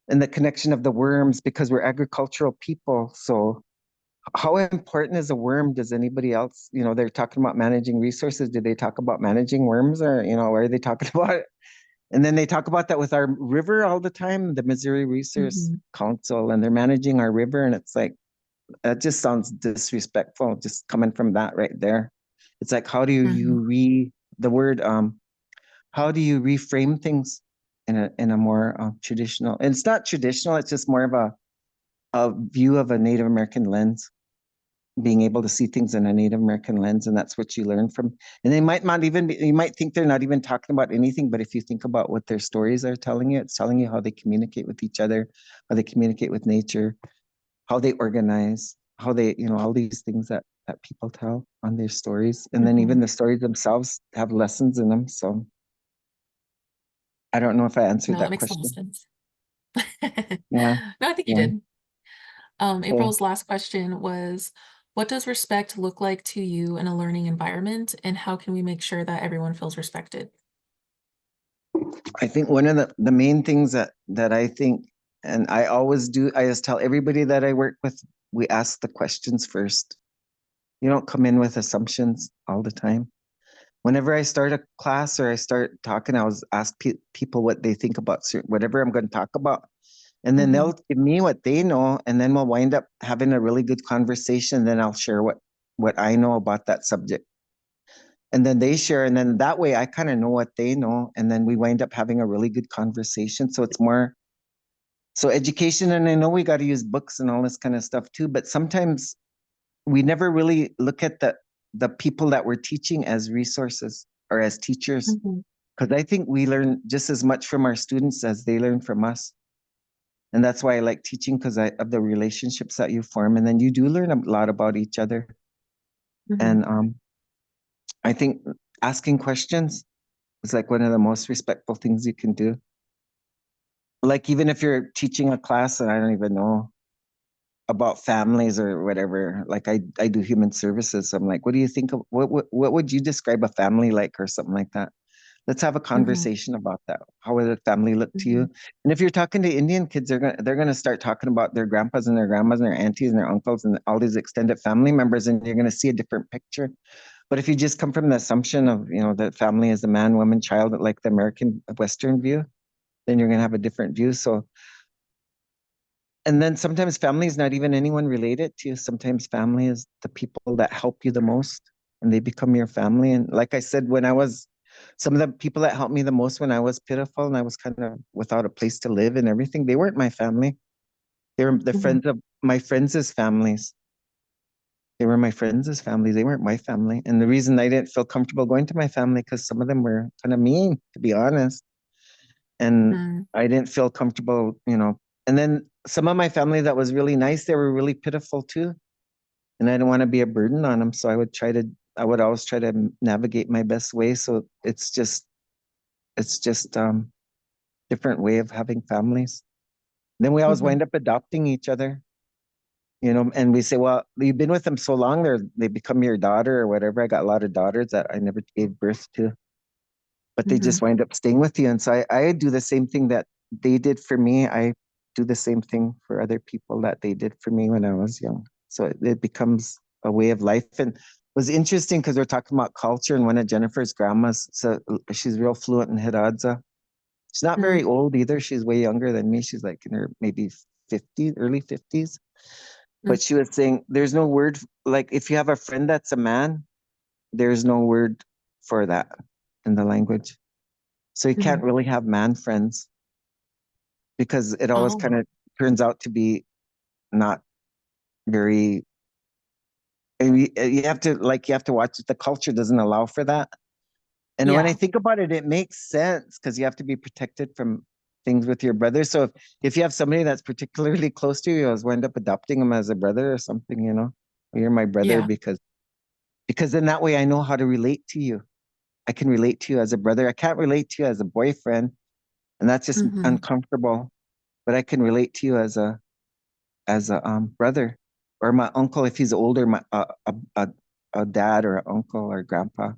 the connection of the worms, because we're agricultural people. So how important is a worm? Does anybody else, they're talking about managing resources. Do they talk about managing worms, or, are they talking about it? And then they talk about that with our river all the time, the Missouri Resource Hmm. Council, and they're managing our river. And it's like, that just sounds disrespectful, just coming from that right there. It's like, how do you Hmm. the word, how do you reframe things in a more traditional, and it's not traditional, it's just more of a view of a Native American lens, being able to see things in a Native American lens, and that's what you learn from. And they might not even be, you might think they're not even talking about anything, but if you think about what their stories are telling you, it's telling you how they communicate with each other, how they communicate with nature, how they organize, how they, all these things that people tell on their stories. And then Hmm. even the stories themselves have lessons in them. So I don't know if I answered No, that that makes total question. sense. Yeah. No, I think you Yeah. did. Okay. April's last question was, what does respect look like to you in a learning environment, and how can we make sure that everyone feels respected? I think one of the main things that I think, and I always do, I just tell everybody that I work with, we ask the questions first. You don't come in with assumptions all the time. Whenever I start a class or I start talking, I always ask people what they think about whatever I'm going to talk about. And then Hmm. they'll give me what they know, and then we'll wind up having a really good conversation. Then I'll share what I know about that subject. And then they share, and then that way I kind of know what they know. And then we wind up having a really good conversation. So it's more so education. And I know we got to use books and all this kind of stuff too, but sometimes we never really look at the people that we're teaching as resources or as teachers. Hmm. Because I think we learn just as much from our students as they learn from us. And that's why I like teaching, because of the relationships that you form. And then you do learn a lot about each other. Hmm. And I think asking questions is like one of the most respectful things you can do. Like even if you're teaching a class and I don't even know about families or whatever, like I do human services. So I'm like, what do you think of what would you describe a family like, or something like that? Let's have a Hmm. conversation about that. How would a family look to you? Hmm. And if you're talking to Indian kids, they're gonna start talking about their grandpas and their grandmas and their aunties and their uncles and all these extended family members, and you're gonna see a different picture. But if you just come from the assumption of, that family is a man, woman, child, like the American Western view, then you're going to have a different view. So, and then sometimes family is not even anyone related to you. Sometimes family is the people that help you the most and they become your family. And like I said, some of the people that helped me the most when I was pitiful and I was kind of without a place to live and everything, they weren't my family. They were the Hmm. friends of my friends' families. They were my friends' families. They weren't my family. And the reason I didn't feel comfortable going to my family, because some of them were kind of mean, to be honest. And Mm. I didn't feel comfortable. And then some of my family that was really nice, they were really pitiful too. And I didn't want to be a burden on them. So I would always try to navigate my best way. So it's just different way of having families. Then we always Hmm. wind up adopting each other. And we say, well, you've been with them so long, they become your daughter or whatever. I got a lot of daughters that I never gave birth to, but they Hmm. just wind up staying with you. And so I do the same thing that they did for me. I do the same thing for other people that they did for me when I was young. So it becomes a way of life. And it was interesting because we're talking about culture, and one of Jennifer's grandmas, so she's real fluent in Hiradza. She's not very Mm. old either. She's way younger than me. She's like in her maybe 50s, early 50s. Mm. But she was saying there's no word, like if you have a friend that's a man, there's no word for that in the language. So you Mhm. can't really have man friends because it always Oh, kind of turns out to be not very. And you have to watch it. The culture doesn't allow for that. And when I yeah. think about it, it makes sense because you have to be protected from things with your brother. So if you have somebody that's particularly close to you, you always wind up adopting them as a brother or something. Or you're my brother Yeah. because then that way I know how to relate to you. I can relate to you as a brother. I can't relate to you as a boyfriend, and that's just Hmm. uncomfortable. But I can relate to you as a brother or my uncle if he's older, a dad or an uncle or grandpa.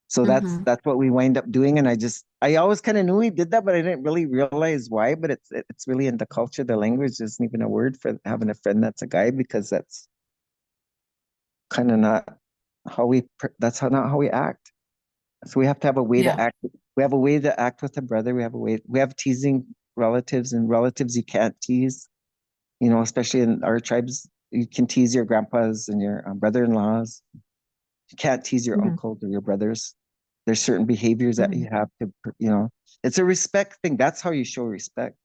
So that's Hmm. that's what we wind up doing, and I always kind of knew he did that, but I didn't really realize why. But it's really in the culture. The language isn't even a word for having a friend that's a guy because that's kind of not that's not how we act. So we have to have a way to Yeah. act. We have a way to act with a brother. We have teasing relatives and relatives you can't tease. Especially in our tribes, you can tease your grandpas and your brother-in-laws. You can't tease your Hmm. uncles or your brothers. There's certain behaviors that Hmm. you have to. It's a respect thing. That's how you show respect.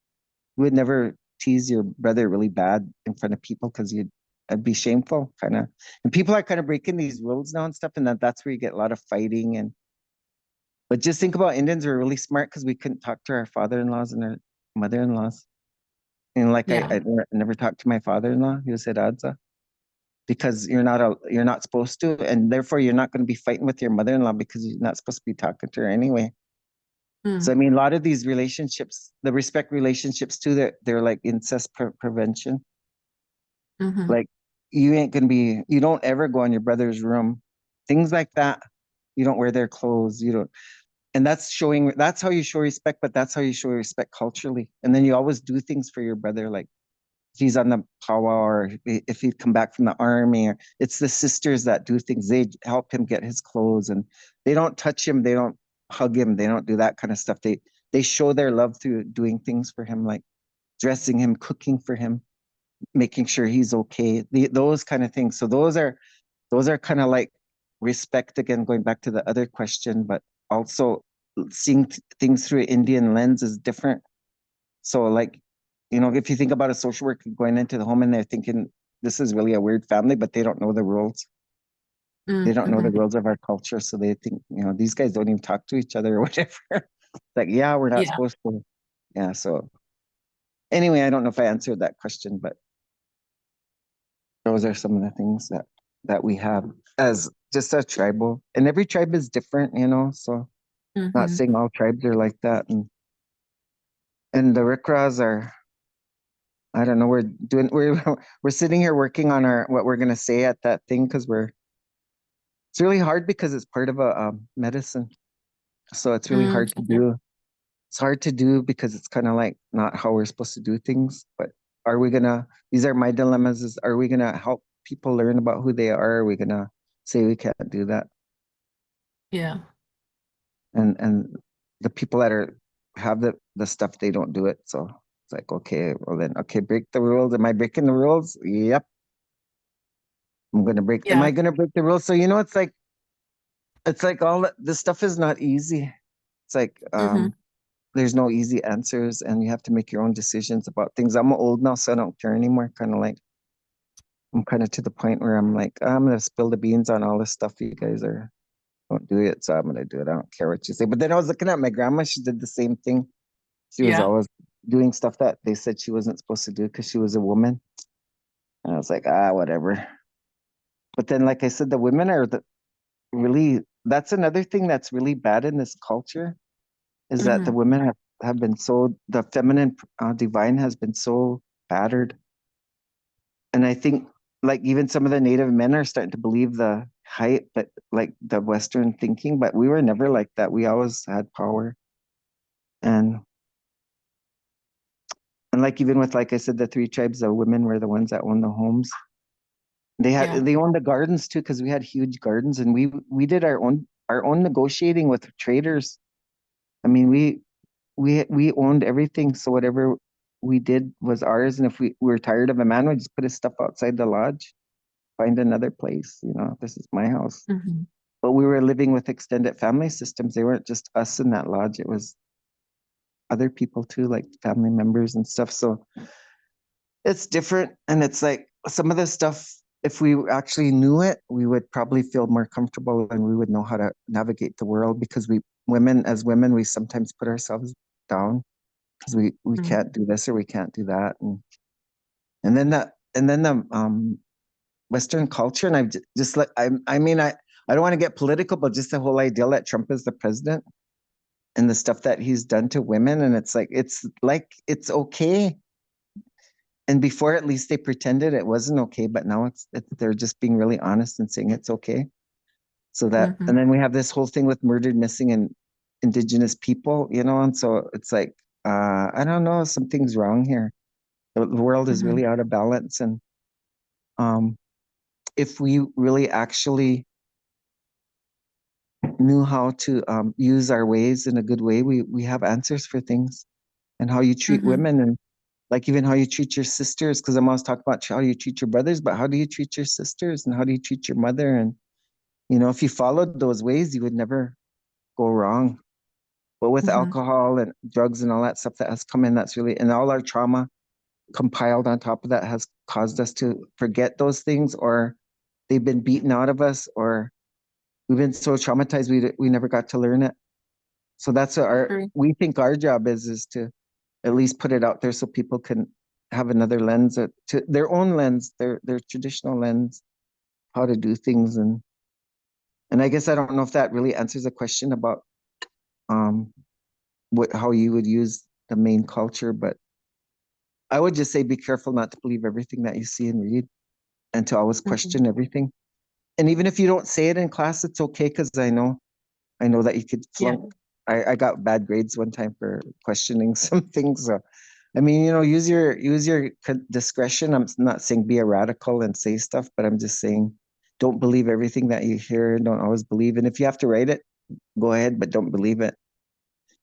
You would never tease your brother really bad in front of people because it'd be shameful, kind of. And people are kind of breaking these rules now and stuff, and that's where you get a lot of fighting. But just think about Indians were really smart because we couldn't talk to our father-in-laws and our mother-in-laws. And like I, Yeah. I never talked to my father-in-law. He was Hiradza because you're not supposed to, and therefore you're not going to be fighting with your mother-in-law because you're not supposed to be talking to her anyway. So Mm. I mean, a lot of these relationships, the respect relationships too, they're like incest prevention. Hmm. Like you don't ever go in your brother's room, things like that. You don't wear their clothes. You don't, and that's how you show respect. But that's how you show respect culturally. And then you always do things for your brother, like if he's on the powwow or if he come back from the army, or it's the sisters that do things. They help him get his clothes, and they don't touch him, they don't hug him, they don't do that kind of stuff. They show their love through doing things for him, like dressing him, cooking for him, making sure he's okay, those kind of things. So those are kind of like respect, again going back to the other question, but also seeing things through an Indian lens is different. So like, if you think about a social worker going into the home and they're thinking this is really a weird family, but they don't know the rules. They don't know the Hmm. rules of our culture. So they think, these guys don't even talk to each other or whatever. Like, yeah, we're not Yeah. supposed to. Yeah. So anyway, I don't know if I answered that question, but those are some of the things that we have as just a tribal, and every tribe is different. So not Hmm. saying all tribes are like that. And the Rikras are, I don't know. We're sitting here working on our what we're gonna say at that thing because it's really hard because it's part of a medicine, so it's really Mm. hard to Okay. do. It's hard to do because it's kind of like not how we're supposed to do things. But are we gonna? These are my dilemmas. Is are we gonna help people learn about who they are? Are we gonna say we can't do that? Yeah. And the people that are have the stuff, they don't do it. So it's like, okay, well then, okay, break the rules. Am I breaking the rules? Yep, I'm gonna break. Am I Yeah. gonna break the rules? So it's like all this stuff is not easy. It's like Hmm. there's no easy answers, and you have to make your own decisions about things. I'm old now, so I don't care anymore. Kind of like I'm kind of to the point where I'm like, I'm gonna spill the beans on all this stuff you guys are don't do it, so I'm gonna do it. I don't care what you say. But then I was looking at my grandma. She did the same thing. She was Yeah. always doing stuff that they said she wasn't supposed to do because she was a woman. And I was like, whatever. But then, like I said, the women are really, that's another thing that's really bad in this culture is that the Hmm. women have been so, the feminine divine has been so battered. And I think like even some of the native men are starting to believe the hype, but like the Western thinking, but we were never like that. We always had power. And and like even with like I said, the three tribes of women were the ones that owned the homes. Yeah. They owned the gardens too because we had huge gardens, and we did our own negotiating with traders. I mean, we owned everything, so whatever we did was ours. And if we were tired of a man, we just put his stuff outside the lodge, find another place. You know, this is my house. Hmm. But we were living with extended family systems. They weren't just us in that lodge; it was other people too, like family members and stuff. So it's different, and it's like some of the stuff, if we actually knew it, we would probably feel more comfortable and we would know how to navigate the world because as women, we sometimes put ourselves down because we Hmm. can't do this or we can't do that. And then the Western culture, and just like, I mean, I don't want to get political, but just the whole idea that Trump is the president and the stuff that he's done to women. And it's like, it's okay. And before, at least they pretended it wasn't okay, but now they're just being really honest and saying it's okay. So that, Hmm. and then we have this whole thing with murdered, missing, and indigenous people, you know, and so it's like, I don't know, something's wrong here. The world is Hmm. really out of balance, and um, if we really actually knew how to use our ways in a good way, we have answers for things and how you treat Hmm. women and like even how you treat your sisters. Because I'm always talking about how you treat your brothers, but how do you treat your sisters and how do you treat your mother? And you know, if you followed those ways, you would never go wrong. But with Hmm. alcohol and drugs and all that stuff that has come in, that's really, and all our trauma compiled on top of that has caused us to forget those things, or they've been beaten out of us, or we've been so traumatized we never got to learn it. So that's what our True. we think our job is to at least put it out there so people can have another lens to their own lens, their traditional lens, how to do things. And I guess I don't know if that really answers the question about um what how you would use the main culture, but I would just say be careful not to believe everything that you see and read and to always Hmm. question everything. And even if you don't say it in class, it's okay because I know that you could Yeah. flunk. I got bad grades one time for questioning some things. So I mean, you know, use your discretion. I'm not saying be a radical and say stuff, but I'm just saying don't believe everything that you hear. Don't always believe. And if you have to write it, go ahead, but don't believe it.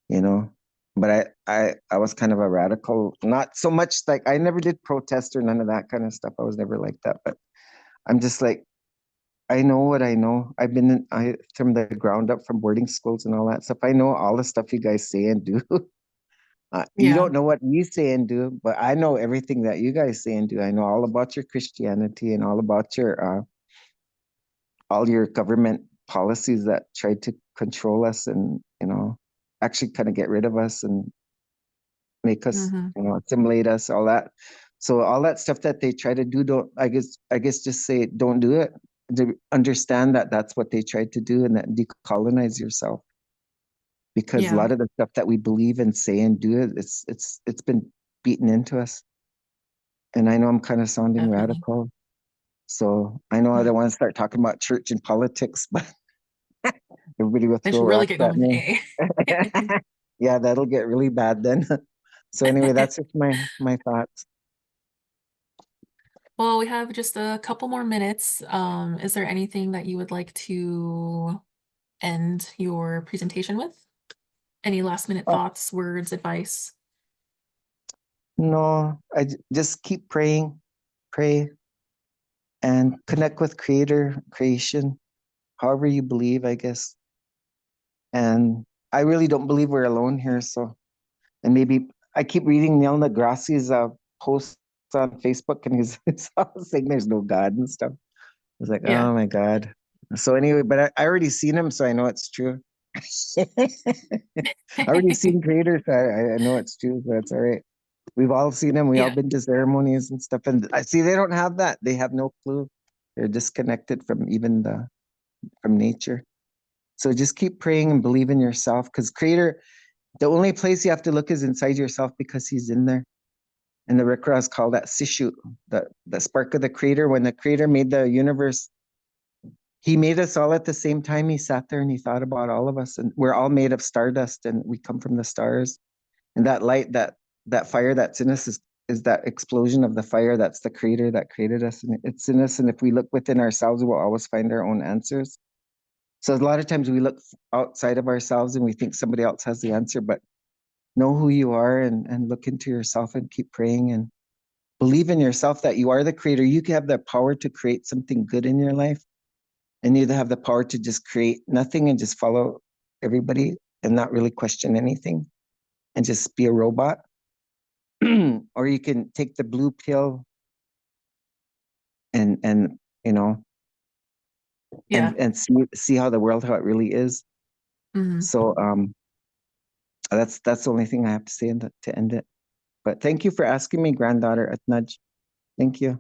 You know. But I was kind of a radical. Not so much like I never did protest or none of that kind of stuff. I was never like that. But I'm just like I know what I know. I've been I from the ground up from boarding schools and all that stuff. I know all the stuff you guys say and do. You Yeah. don't know what we say and do, but I know everything that you guys say and do. I know all about your Christianity and all about your all your government policies that try to control us and you know actually kind of get rid of us and make us Hmm. you know assimilate us all that. So all that stuff that they try to do, don't I guess just say don't do it. To understand that that's what they tried to do and that decolonize yourself because a Yeah. lot of the stuff that we believe and say and do it's been beaten into us. And I know I'm kind of sounding Definitely. radical. So I know I don't want to start talking about church and politics, but everybody will They throw should really rocks get at going me. today. Yeah, that'll get really bad then. So anyway, that's just my thoughts. Well, we have just a couple more minutes. Is there anything that you would like to end your presentation with? Any last minute Oh, thoughts, words, advice? no, just keep praying, pray, and connect with Creator, creation, however you believe, I guess. And I really don't believe we're alone here. So, and maybe I keep reading Neil deGrasse's posts on Facebook, and he's all saying there's no God and stuff. I was like, Yeah. oh my God. So anyway, but I already seen him, so I know it's true. I already seen Creator, so I know it's true. So that's all right. We've all seen him. We all Yeah. been to ceremonies and stuff. And I see they don't have that. They have no clue. They're disconnected from even the from nature. So just keep praying and believe in yourself, because Creator, the only place you have to look is inside yourself, because He's in there. And the Rick Ross call that Sishu, the spark of the Creator. When the Creator made the universe, He made us all at the same time. He sat there and He thought about all of us, and we're all made of stardust, and we come from the stars. And that light, that fire that's in us is that explosion of the fire. That's the Creator that created us, and it's in us. And if we look within ourselves, we'll always find our own answers. So a lot of times we look outside of ourselves and we think somebody else has the answer, but know who you are, and look into yourself and keep praying and believe in yourself that you are the Creator. You can have the power to create something good in your life, and you have the power to just create nothing and just follow everybody and not really question anything and just be a robot. Or you can take the blue pill and you know Yeah. and see how the world, how it really is. Mhm. So that's the only thing I have to say to end it. But thank you for asking me, granddaughter at Nudge. Thank you.